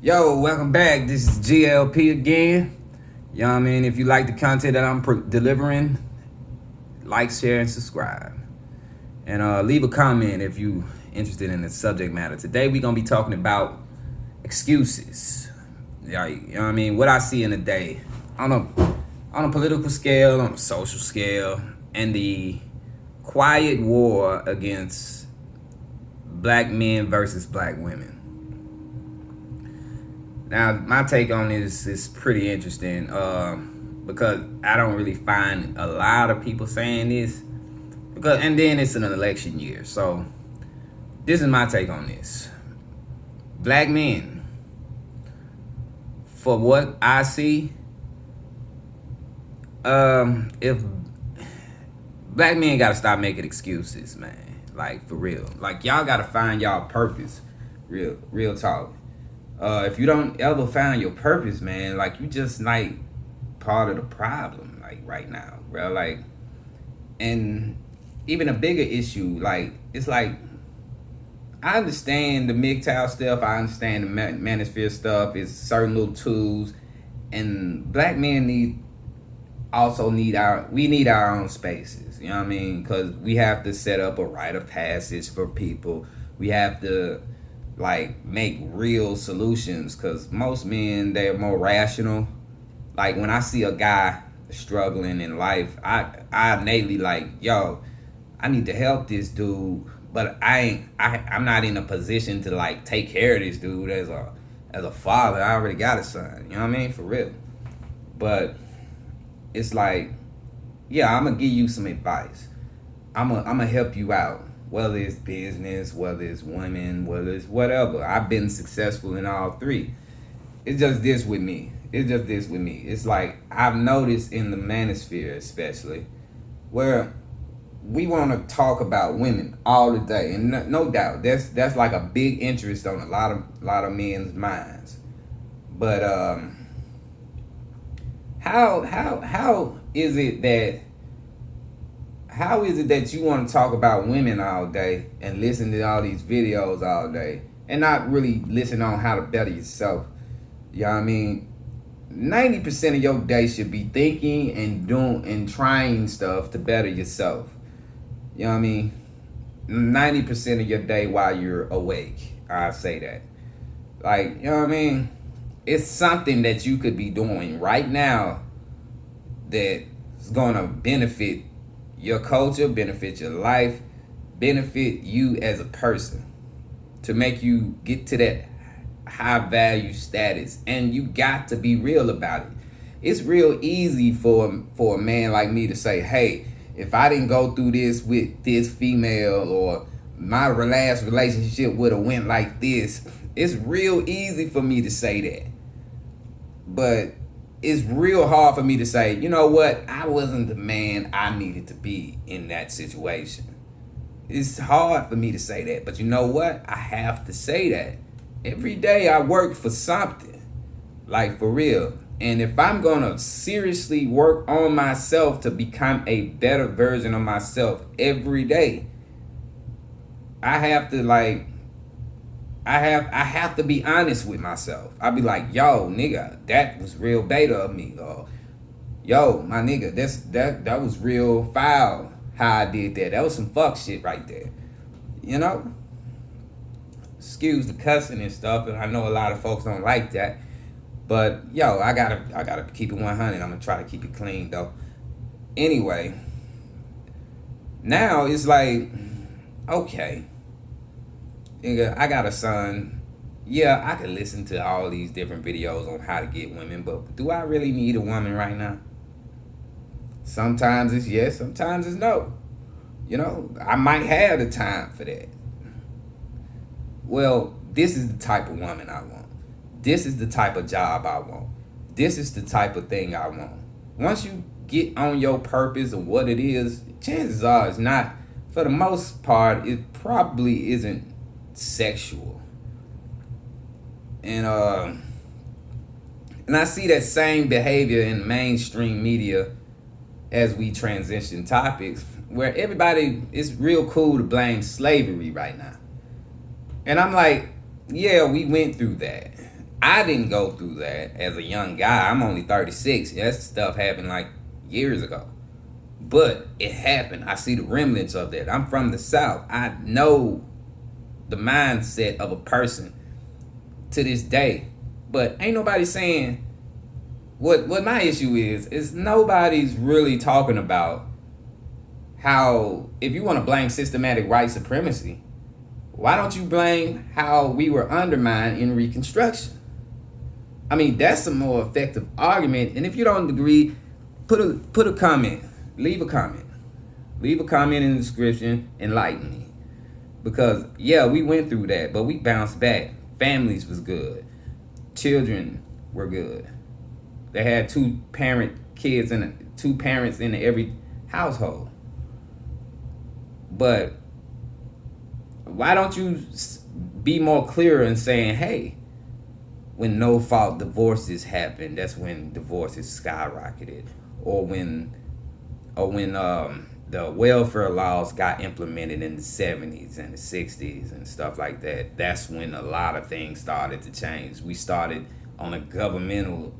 Yo, welcome back. This is GLP again. You know what I mean? If you like the content that I'm delivering, like, share, and subscribe. And leave a comment if you interested in the subject matter. Today we're going to be talking about excuses. Yeah, you know what I mean? What I see in a day on a political scale, on a social scale, and the quiet war against black men versus black women. Now, my take on this is pretty interesting because I don't really find a lot of people saying this. And then it's an election year. So, this is my take on this. Black men, for what I see, if black men got to stop making excuses, man. Like, for real. Like, y'all got to find y'all purpose. Real talk. If you don't ever find your purpose, man, like, you just like part of the problem, like, right now, bro. Like, and even a bigger issue, like, it's like, I understand the MGTOW stuff, I understand the manosphere stuff, it's certain little tools, and black men need our own spaces, you know what I mean? Because we have to set up a rite of passage for people. We have to like make real solutions, because most men, they're more rational. Like, when I see a guy struggling in life, I innately like, yo, I need to help this dude, but I'm not in a position to like take care of this dude as a father. I already got a son, you know what I mean? For real. But it's like, yeah, I'm gonna give you some advice. I'm gonna help you out. Whether it's business, whether it's women, whether it's whatever. I've been successful in all three. It's just this with me. It's like, I've noticed in the manosphere especially, where we want to talk about women all the day. And no doubt, that's like a big interest on a lot of men's minds. But how is it that you want to talk about women all day and listen to all these videos all day and not really listen on how to better yourself? You know what I mean? 90% of your day should be thinking and doing and trying stuff to better yourself. You know what I mean? 90% of your day while you're awake. I say that. Like, you know what I mean? It's something that you could be doing right now that's gonna benefit your culture, benefit your life, benefit you as a person, to make you get to that high value status. And you got to be real about it. It's real easy for a man like me to say, hey, if I didn't go through this with this female, or my last relationship would have went like this, it's real easy for me to say that. But it's real hard for me to say, you know what, I wasn't the man I needed to be in that situation. It's hard for me to say that, but you know what? I have to say that. Every day I work for something, like, for real. And if I'm gonna seriously work on myself to become a better version of myself every day, I have to like, I have to be honest with myself. I'll be like, yo, nigga, that was real beta of me. Or, yo, my nigga, that was real foul how I did that. That was some fuck shit right there. You know? Excuse the cussing and stuff, and I know a lot of folks don't like that. But yo, I gotta keep it 100. I'm gonna try to keep it clean though. Anyway, now it's like, okay, nigga, I got a son. Yeah, I can listen to all these different videos on how to get women, but do I really need a woman right now? Sometimes it's yes, sometimes it's no. You know, I might have the time for that. Well, this is the type of woman I want. This is the type of job I want. This is the type of thing I want. Once you get on your purpose of what it is, chances are it's not, for the most part, it probably isn't sexual. And I see that same behavior in mainstream media as we transition topics, where everybody, it's real cool to blame slavery right now. And I'm like, yeah, we went through that. I didn't go through that as a young guy. I'm only 36. That stuff happened like years ago. But it happened. I see the remnants of that. I'm from the South. I know the mindset of a person to this day. But ain't nobody saying what my issue is nobody's really talking about how, if you want to blame systematic white supremacy, why don't you blame how we were undermined in Reconstruction? I mean, that's a more effective argument. And if you don't agree, put a comment. Leave a comment. Leave a comment in the description. Enlighten me. Because, yeah, we went through that, but we bounced back. Families was good. Children were good. They had two parents in every household. But why don't you be more clear in saying, hey, when no-fault divorces happened, that's when divorces skyrocketed. Or when the welfare laws got implemented in the 70s and the 60s and stuff like that, that's when a lot of things started to change. We started on a governmental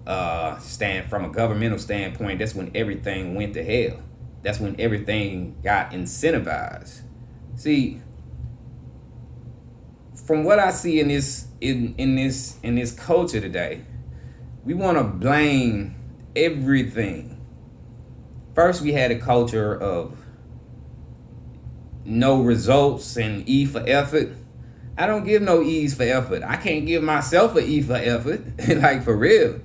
from a governmental standpoint, that's when everything went to hell. That's when everything got incentivized. See, from what I see in this culture today, we want to blame everything. First, we had a culture of no results and E for effort. I don't give no E's for effort. I can't give myself an E for effort. Like, for real.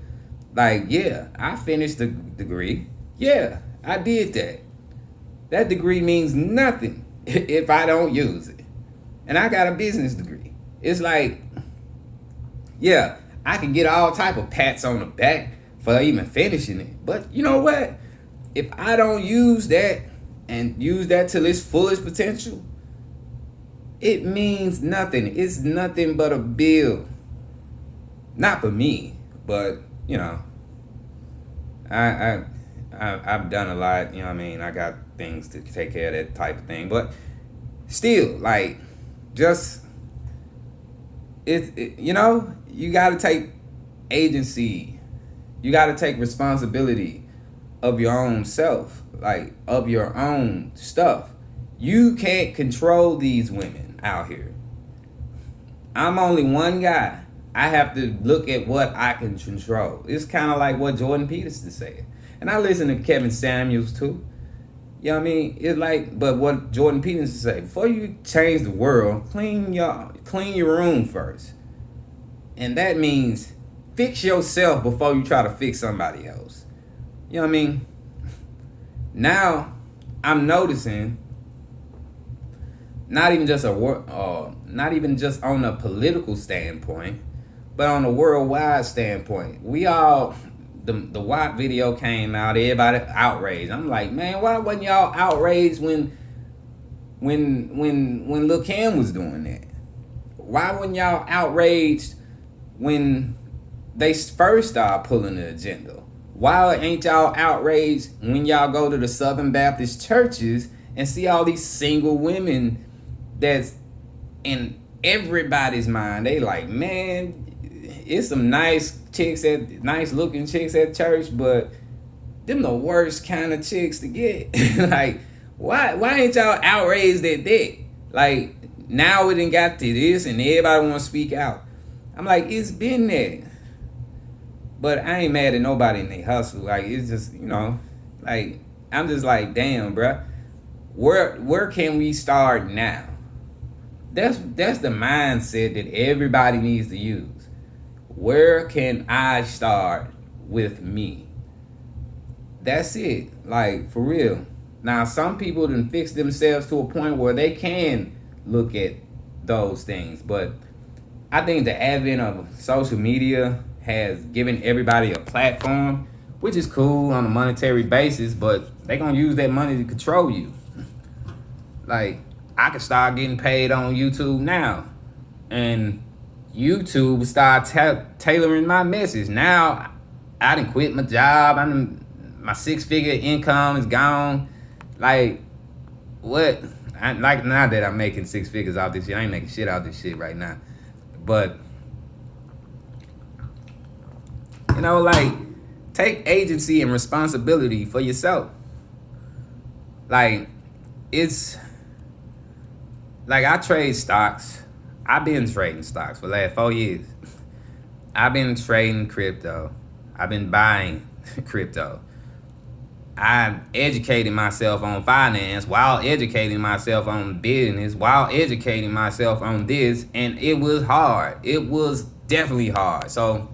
Like, yeah, I finished the degree. Yeah, I did that. That degree means nothing if I don't use it. And I got a business degree. It's like, yeah, I can get all type of pats on the back for even finishing it. But you know what? If I don't use that and use that till its fullest potential, it means nothing. It's nothing but a bill. Not for me, but you know, I've done a lot. You know what I mean? I got things to take care of, that type of thing. But still, like, just you know, you got to take agency. You got to take responsibility of your own self, like of your own stuff. You can't control these women out here. I'm only one guy. I have to look at what I can control. It's kind of like what Jordan Peterson said. And I listen to Kevin Samuels too. You know what I mean? It's like, but what Jordan Peterson said, before you change the world, clean your room first. And that means fix yourself before you try to fix somebody else. You know what I mean? Now, I'm noticing, not even just on a political standpoint, but on a worldwide standpoint. We all, the Watt video came out, everybody outraged. I'm like, man, why wasn't y'all outraged when Lil' Kim was doing that? Why wasn't y'all outraged when they first started pulling the agenda? Why ain't y'all outraged when y'all go to the Southern Baptist churches and see all these single women that's in everybody's mind? They like, man, it's some nice looking chicks at church, but them the worst kind of chicks to get. Like, why ain't y'all outraged at that? Like, now it done got to this and everybody want to speak out. I'm like, it's been there. But I ain't mad at nobody in they hustle. Like, it's just, you know, like, I'm just like, damn, bruh. Where can we start now? That's the mindset that everybody needs to use. Where can I start with me? That's it. Like, for real. Now, some people done fix themselves to a point where they can look at those things. But I think the advent of social media has given everybody a platform, which is cool on a monetary basis, but they gonna use that money to control you. Like, I can start getting paid on YouTube now, and YouTube start tailoring my message. Now, I done quit my job. My 6-figure income is gone. Like, what? Like, now that I'm making 6 figures off this shit, I ain't making shit out this shit right now. But You know, like, take agency and responsibility for yourself. Like, it's like I trade stocks. I've been trading stocks for the last 4 years. I've been trading crypto. I've been buying crypto. I educated myself on finance while educating myself on business, while educating myself on this, and it was hard. It was definitely hard. So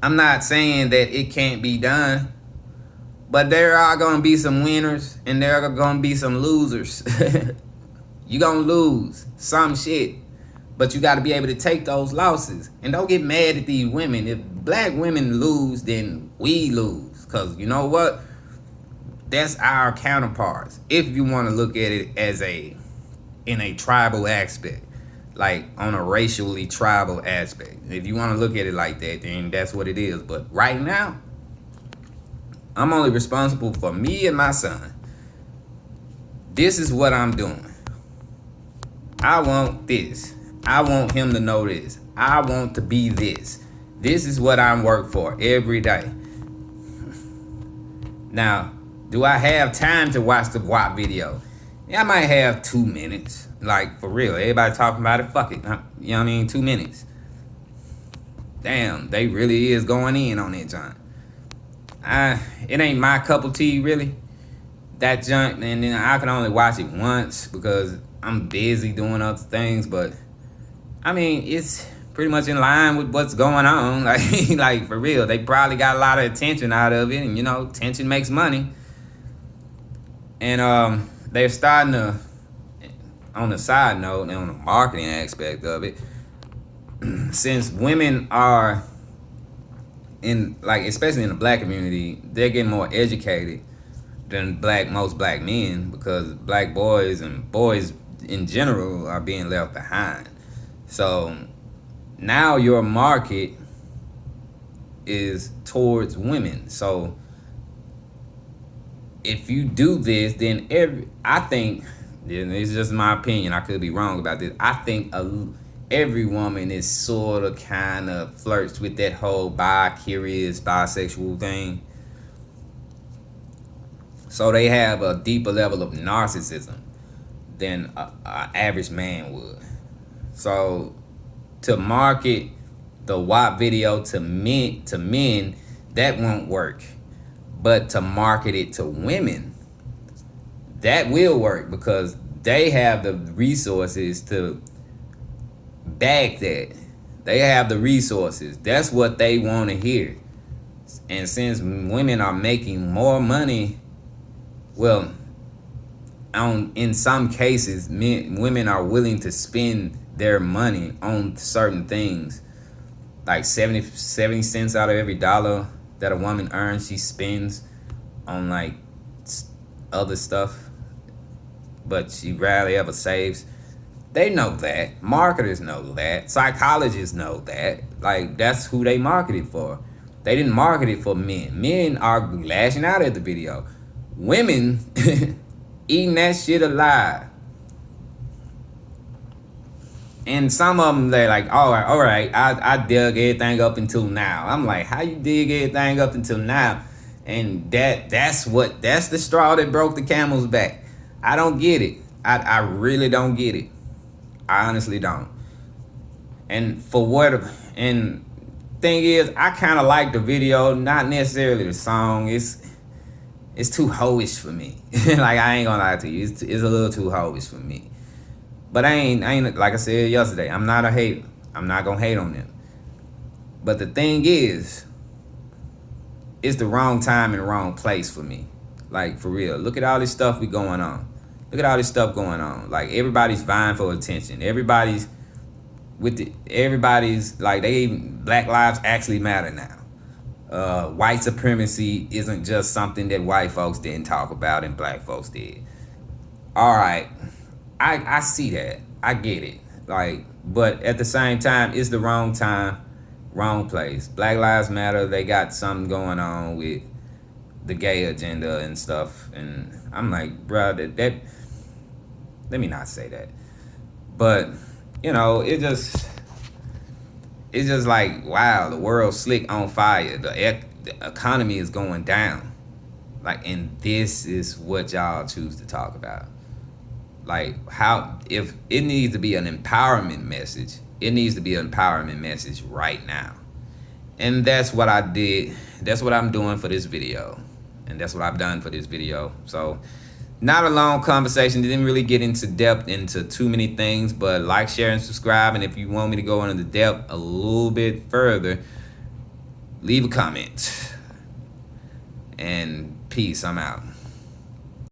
I'm not saying that it can't be done, but there are going to be some winners and there are going to be some losers. You're going to lose some shit, but you got to be able to take those losses. And don't get mad at these women. If black women lose, then we lose. Because you know what? That's our counterparts. If you want to look at it as in a tribal aspect, like on a racially tribal aspect. If you want to look at it like that, then that's what it is. But right now, I'm only responsible for me and my son. This is what I'm doing. I want this. I want him to know this. I want to be this. This is what I work for every day. Now, do I have time to watch the WAP video? Yeah, I might have 2 minutes. Like, for real. Everybody talking about it. Fuck it. You know what I mean? 2 minutes. Damn, they really is going in on that junk. It ain't my cup of tea, really. That junk, and then I can only watch it once because I'm busy doing other things. But, I mean, it's pretty much in line with what's going on. Like for real, they probably got a lot of attention out of it, and you know, attention makes money. And they're starting to, on the side note, and on the marketing aspect of it, since women are in, like, especially in the black community, they're getting more educated than most black men, because black boys and boys in general are being left behind. So now your market is towards women. So if you do this, then I think, it's just my opinion, I could be wrong about this, I think every woman is sort of kind of flirts with that whole bi-curious, bisexual thing. So they have a deeper level of narcissism than an average man would. So to market the WAP video to men, that won't work. But to market it to women, that will work, because they have the resources to back that. They have the resources. That's what they want to hear. And since women are making more money, well, in some cases, women are willing to spend their money on certain things. Like 70 cents out of every dollar that a woman earns, she spends on like other stuff, but she rarely ever saves. They know that. Marketers know that. Psychologists know that. Like, that's who they market it for. They didn't market it for men. Men are lashing out at the video. Women eating that shit alive. And some of them, they're like, all right, I dug everything up until now. I'm like, how you dig everything up until now? And that's the straw that broke the camel's back. I don't get it. I really don't get it. I honestly don't. And and thing is, I kind of like the video, not necessarily the song. It's too hoish for me. Like, I ain't gonna lie to you, it's a little too hoish for me. But I ain't like I said yesterday, I'm not a hater. I'm not gonna hate on them. But the thing is, it's the wrong time and the wrong place for me. Like, for real. Look at all this stuff going on. Like, everybody's vying for attention. Everybody's like, Black lives actually matter now. White supremacy isn't just something that white folks didn't talk about and black folks did. All right. I see that. I get it. Like, but at the same time, it's the wrong time, wrong place. Black Lives Matter, they got something going on with the gay agenda and stuff. And I'm like, bro, that let me not say that. But, you know, it's just like, wow, the world's slick on fire. The economy is going down. Like, and this is what y'all choose to talk about. Like, how, if it needs to be an empowerment message, it needs to be an empowerment message right now. And that's what I did. That's what I'm doing for this video. And that's what I've done for this video. So, not a long conversation. Didn't really get into depth into too many things, but like, share, and subscribe. And if you want me to go into the depth a little bit further, leave a comment. And peace. I'm out.